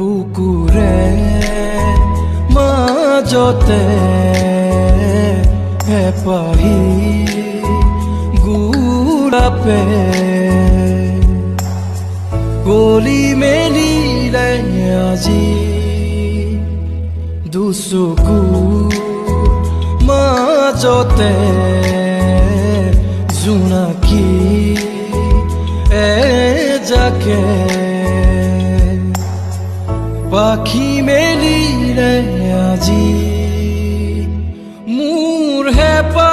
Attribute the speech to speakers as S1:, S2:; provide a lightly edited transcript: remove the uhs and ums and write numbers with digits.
S1: বুকুৰে মাজতে হেঁপাহি গোলাপে গলি মেলিলে আজি দুচকুৰ মাজতে জোনাকী এজাকে পাখি মেলিলে আজি মোৰ হেঁপাহ